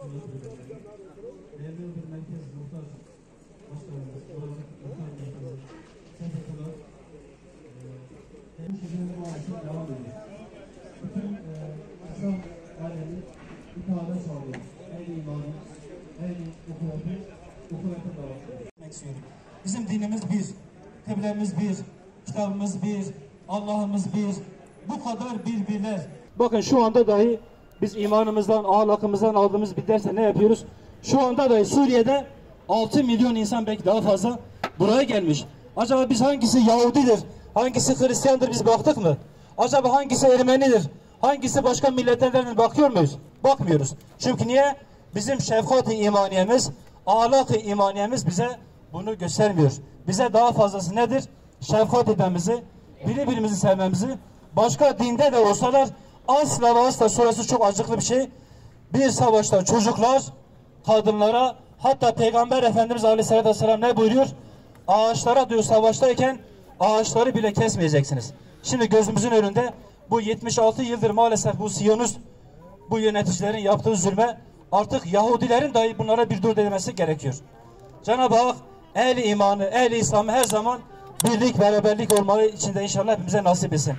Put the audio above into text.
Değerli bir merkez muhtar başkanımız, muhtar merkezi, STK'lar, hemşehrilerin maalesef devam ediyor. Bütün İslam alemi itaate sağlıyoruz. En imanı, en ukuvveti dağıtıyor. Bizim dinimiz bir, kıblemiz bir, kitabımız bir, Allah'ımız bir. Bu kadar birbirler. Bakın şu anda dahi biz imanımızdan, ahlakımızdan aldığımız bir derse ne yapıyoruz? Şu anda dahi Suriye'de 6 milyon insan, belki daha fazla buraya gelmiş. Acaba biz hangisi Yahudidir, hangisi Hristiyandır biz baktık mı? Acaba hangisi Ermenidir, hangisi başka milletlerden bakıyor muyuz? Bakmıyoruz. Çünkü niye? Bizim şefkat-i imaniyemiz, ahlak-ı imaniyemiz bize bunu göstermiyor. Bize daha fazlası nedir? Şefkat etmemizi, birbirimizi sevmemizi. Başka dinde de olsalar asla ve asla, sonrası çok acıklı bir şey. Bir savaşta çocuklar, kadınlara, hatta Peygamber Efendimiz Aleyhisselatü Vesselam ne buyuruyor? Ağaçlara diyor, savaştayken ağaçları bile kesmeyeceksiniz. Şimdi gözümüzün önünde bu 76 yıldır maalesef bu Siyonist, bu yöneticilerin yaptığı zulme artık Yahudilerin dahi bunlara bir dur demesi gerekiyor. Cenab-ı Hak ehli imanı, ehli İslam'ı her zaman birlik, beraberlik olmalı içinde inşallah hepimize nasip etsin.